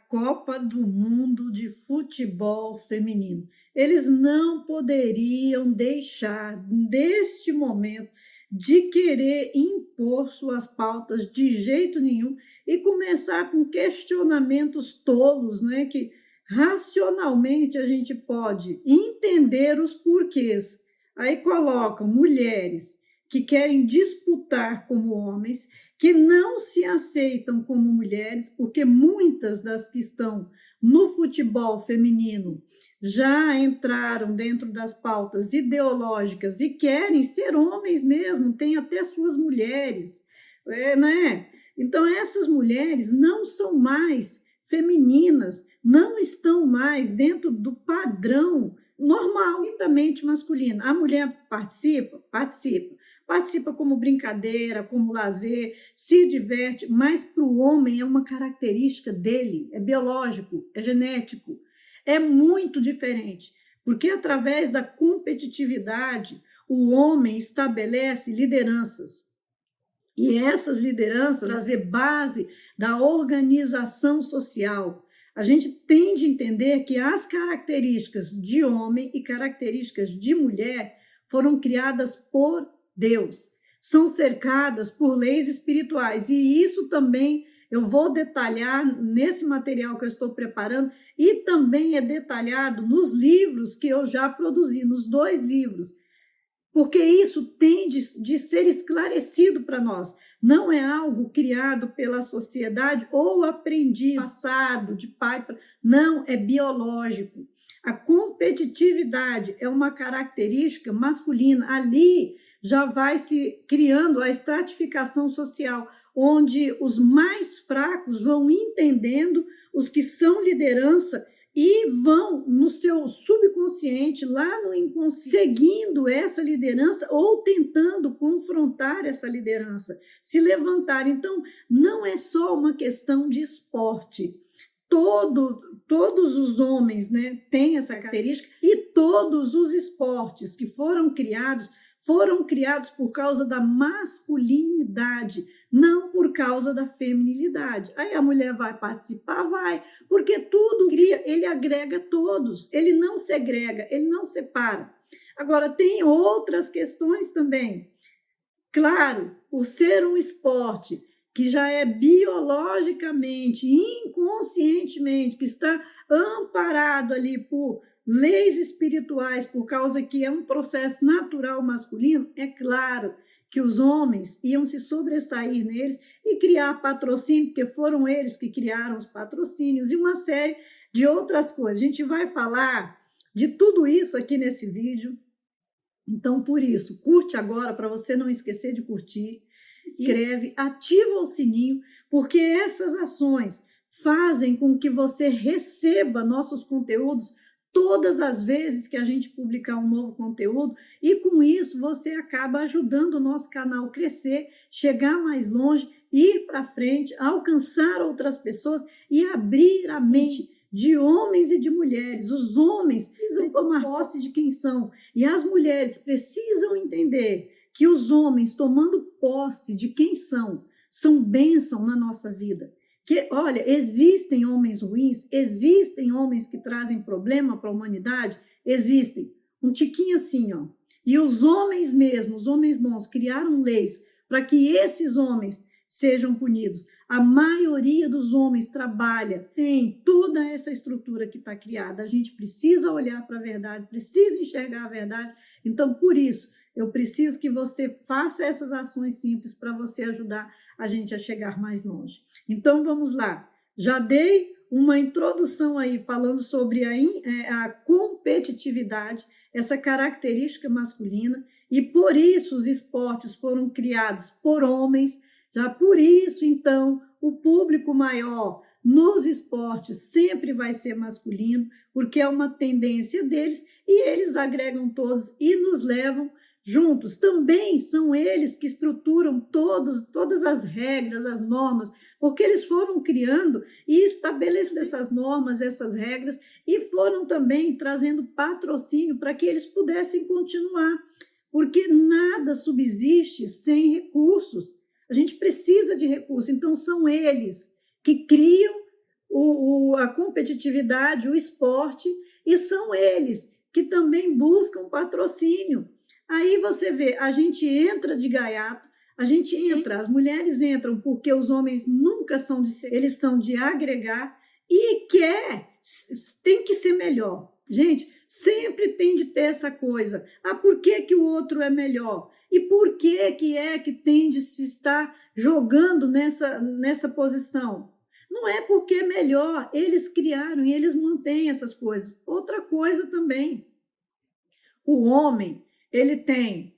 Copa do Mundo de futebol feminino. Eles não poderiam deixar, neste momento, de querer impor suas pautas de jeito nenhum e começar com questionamentos tolos, não é? Que racionalmente a gente pode entender os porquês. Aí colocam mulheres que querem disputar como homens, que não se aceitam como mulheres, porque muitas das que estão no futebol feminino já entraram dentro das pautas ideológicas e querem ser homens mesmo, têm até suas mulheres, né? Então, essas mulheres não são mais femininas, não estão mais dentro do padrão normal, unicamente masculino. A mulher participa? Participa. Participa como brincadeira, como lazer, se diverte, mas para o homem é uma característica dele, é biológico, é genético, é muito diferente, porque através da competitividade o homem estabelece lideranças. E essas lideranças trazer base da organização social. A gente tem de entender que as características de homem e características de mulher foram criadas por Deus, são cercadas por leis espirituais, e isso também eu vou detalhar nesse material que eu estou preparando, e também é detalhado nos livros que eu já produzi, nos 2 livros, porque isso tem de ser esclarecido para nós. Não é algo criado pela sociedade ou aprendido, passado de pai para... Não, é biológico. A competitividade é uma característica masculina. Ali já vai se criando a estratificação social, onde os mais fracos vão entendendo os que são liderança e vão no seu subconsciente, lá no inconsciente, seguindo essa liderança ou tentando confrontar essa liderança, se levantar. Então, não é só uma questão de esporte. Todos os homens, né, têm essa característica, e todos os esportes que foram criados por causa da masculinidade, não por causa da feminilidade. Aí a mulher vai participar? Vai, porque tudo ele agrega todos, ele não segrega, ele não separa. Agora, tem outras questões também. Claro, por ser um esporte que já é biologicamente, inconscientemente, que está amparado ali por leis espirituais, por causa que é um processo natural masculino, é claro que os homens iam se sobressair neles e criar patrocínio, porque foram eles que criaram os patrocínios, e uma série de outras coisas. A gente vai falar de tudo isso aqui nesse vídeo. Então, por isso, curte agora para você não esquecer de curtir, inscreve, ativa o sininho, porque essas ações fazem com que você receba nossos conteúdos todas as vezes que a gente publicar um novo conteúdo, e com isso você acaba ajudando o nosso canal a crescer, chegar mais longe, ir para frente, alcançar outras pessoas e abrir a mente de homens e de mulheres. Os homens precisam tomar posse de quem são, e as mulheres precisam entender que os homens, tomando posse de quem são bênção na nossa vida. Que, olha, existem homens ruins, existem homens que trazem problema para a humanidade, existem. Um tiquinho assim, ó. E os homens mesmo, os homens bons, criaram leis para que esses homens sejam punidos. A maioria dos homens trabalha, tem toda essa estrutura que está criada. A gente precisa olhar para a verdade, precisa enxergar a verdade. Então, por isso, eu preciso que você faça essas ações simples para você ajudar a gente a chegar mais longe. Então, vamos lá. Já dei uma introdução aí falando sobre a competitividade, essa característica masculina, e por isso os esportes foram criados por homens. Já por isso, então, o público maior nos esportes sempre vai ser masculino, porque é uma tendência deles, e eles agregam todos e nos levam juntos. Também são eles que estruturam todas as regras, as normas, porque eles foram criando e estabelecendo essas normas, essas regras, e foram também trazendo patrocínio para que eles pudessem continuar, porque nada subsiste sem recursos. A gente precisa de recursos, então são eles que criam a competitividade, o esporte, e são eles que também buscam patrocínio. Aí você vê, a gente entra de gaiato, as mulheres entram porque os homens nunca são de ser, eles são de agregar e tem que ser melhor. Gente, sempre tem de ter essa coisa. Ah, por que que o outro é melhor? E por que tem de se estar jogando nessa posição? Não é porque é melhor, eles criaram e eles mantêm essas coisas. Outra coisa também, o homem, ele tem,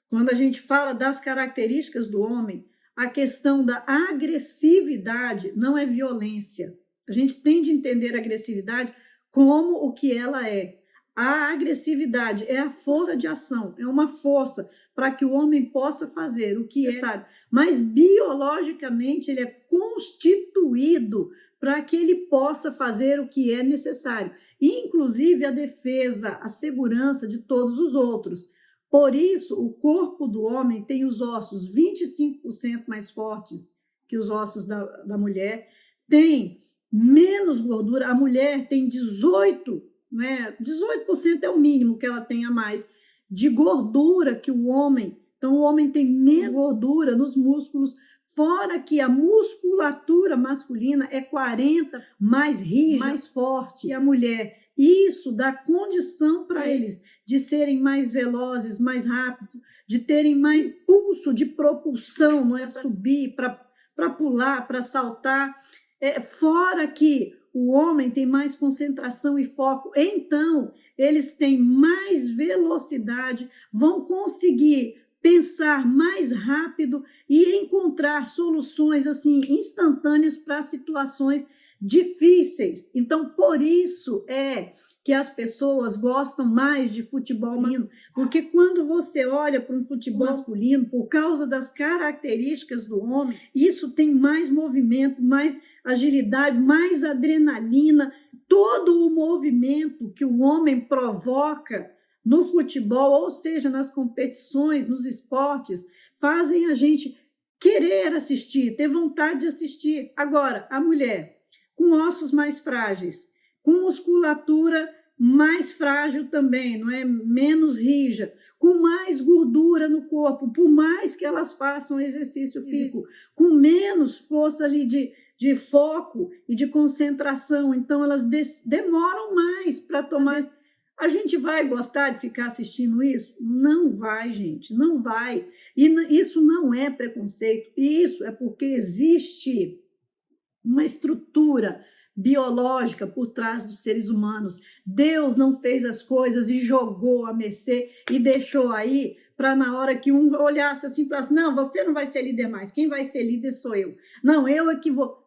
quando a gente fala das características do homem, a questão da agressividade não é violência. A gente tem de entender a agressividade como o que ela é. A agressividade é a força de ação, é uma força para que o homem possa fazer o que é necessário. Mas biologicamente ele é constituído para que ele possa fazer o que é necessário, inclusive a defesa, a segurança de todos os outros. Por isso, o corpo do homem tem os ossos 25% mais fortes que os ossos da mulher, tem menos gordura, a mulher tem 18%, né? 18% é o mínimo que ela tem a mais de gordura que o homem. Então, o homem tem menos gordura nos músculos, fora que a musculatura masculina é 40% mais rígida, mais forte, e a mulher. Isso dá condição para eles de serem mais velozes, mais rápidos, de terem mais pulso de propulsão, não é subir, para pular, para saltar. Fora que o homem tem mais concentração e foco, então eles têm mais velocidade, vão conseguir pensar mais rápido e encontrar soluções assim instantâneas para situações difíceis. Então, por isso é que as pessoas gostam mais de futebol masculino, porque quando você olha para um futebol masculino, por causa das características do homem, isso tem mais movimento, mais agilidade, mais adrenalina, todo o movimento que o homem provoca no futebol, ou seja, nas competições, nos esportes, fazem a gente querer assistir, ter vontade de assistir. Agora, a mulher, com ossos mais frágeis, com musculatura mais frágil também, não é? Menos rija, com mais gordura no corpo, por mais que elas façam exercício físico, com menos força ali de foco e de concentração, então elas demoram mais para tomar. A gente vai gostar de ficar assistindo isso? Não vai, gente, não vai. E isso não é preconceito, isso é porque existe uma estrutura biológica por trás dos seres humanos. Deus não fez as coisas e jogou a mercê e deixou aí para na hora que um olhasse assim e falasse, não, você não vai ser líder mais, quem vai ser líder sou eu. Não, eu é que vou.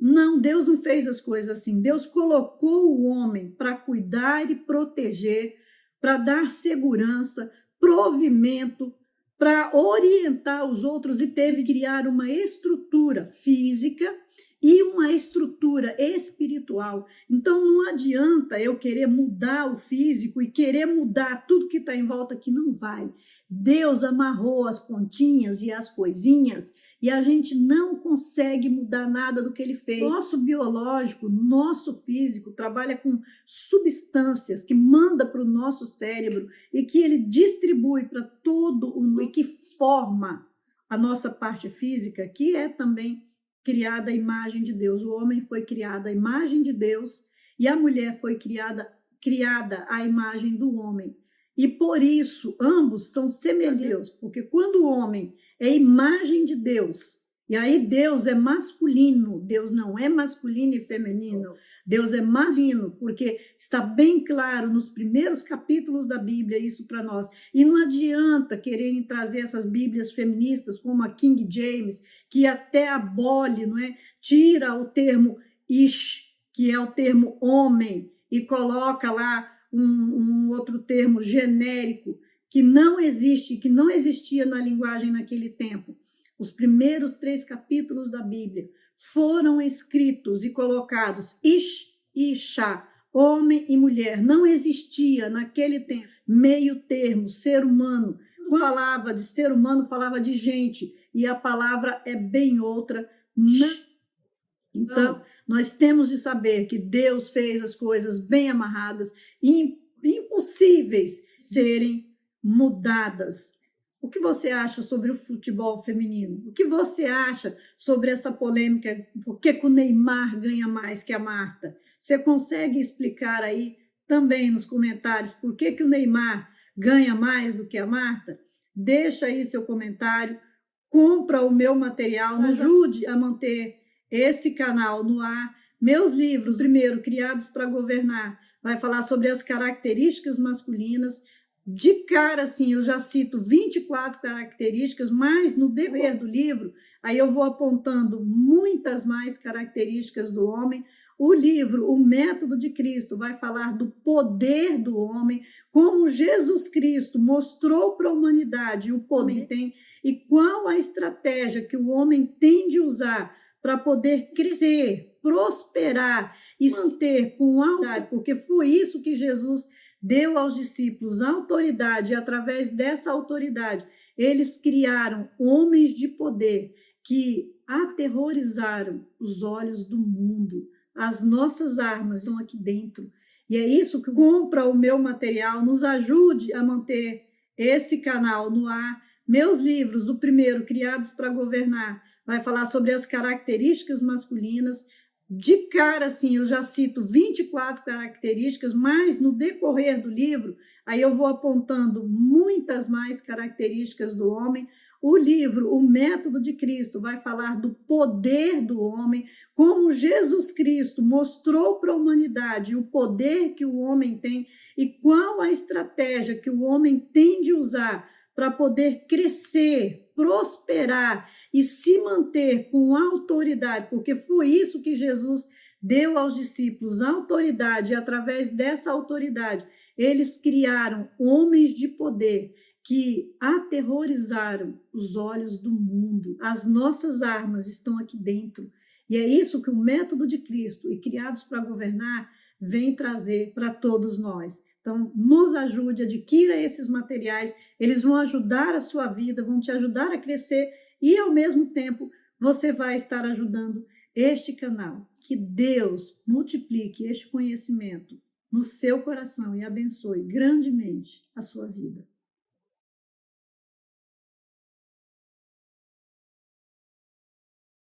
Não, Deus não fez as coisas assim. Deus colocou o homem para cuidar e proteger, para dar segurança, provimento, para orientar os outros e teve que criar uma estrutura física e uma estrutura espiritual. Então não adianta eu querer mudar o físico e querer mudar tudo que está em volta, que não vai. Deus amarrou as pontinhas e as coisinhas e a gente não consegue mudar nada do que ele fez. Nosso biológico, nosso físico trabalha com substâncias que manda para o nosso cérebro e que ele distribui para todo o e que forma a nossa parte física, que é também criada à imagem de Deus. O homem foi criado à imagem de Deus e a mulher foi criada à imagem do homem. E por isso, ambos são semelhantes a Deus, porque quando o homem é imagem de Deus, e aí Deus é masculino, Deus não é masculino e feminino, Deus é masculino, porque está bem claro nos primeiros capítulos da Bíblia isso para nós. E não adianta quererem trazer essas Bíblias feministas como a King James, que até abole, não é? Tira o termo ish, que é o termo homem, e coloca lá um outro termo genérico que não existe, que não existia na linguagem naquele tempo. Os primeiros 3 capítulos da Bíblia foram escritos e colocados ish e ishá, homem e mulher. Não existia naquele tempo meio termo, ser humano. Quando falava de ser humano, falava de gente, e a palavra é bem outra. Então, nós temos de saber que Deus fez as coisas bem amarradas e impossíveis serem mudadas. O que você acha sobre o futebol feminino? O que você acha sobre essa polêmica? Por que o Neymar ganha mais que a Marta? Você consegue explicar aí também nos comentários por que o Neymar ganha mais do que a Marta? Deixa aí seu comentário, compra o meu material, nos ajude a manter esse canal no ar. Meus livros, primeiro, Criados para Governar, vai falar sobre as características masculinas. De cara, assim, eu já cito 24 características, mas no decorrer do livro, aí eu vou apontando muitas mais características do homem. O livro, O Método de Cristo, vai falar do poder do homem, como Jesus Cristo mostrou para a humanidade o poder que tem e qual a estratégia que o homem tem de usar para poder crescer, prosperar e manter com autoridade, porque foi isso que Jesus deu aos discípulos, autoridade, e através dessa autoridade, eles criaram homens de poder que aterrorizaram os olhos do mundo. As nossas armas estão aqui dentro. E é isso que compra o meu material, nos ajude a manter esse canal no ar. Meus livros, o primeiro, Criados para Governar, vai falar sobre as características masculinas. De cara, assim, eu já cito 24 características, mas no decorrer do livro, aí eu vou apontando muitas mais características do homem. O livro, O Método de Cristo, vai falar do poder do homem, como Jesus Cristo mostrou para a humanidade o poder que o homem tem e qual a estratégia que o homem tem de usar para poder crescer, prosperar e se manter com autoridade, porque foi isso que Jesus deu aos discípulos, autoridade, e através dessa autoridade, eles criaram homens de poder que aterrorizaram os olhos do mundo. As nossas armas estão aqui dentro. E é isso que o Método de Cristo e Criados para Governar vem trazer para todos nós. Então, nos ajude, adquira esses materiais, eles vão ajudar a sua vida, vão te ajudar a crescer e, ao mesmo tempo, você vai estar ajudando este canal. Que Deus multiplique este conhecimento no seu coração e abençoe grandemente a sua vida.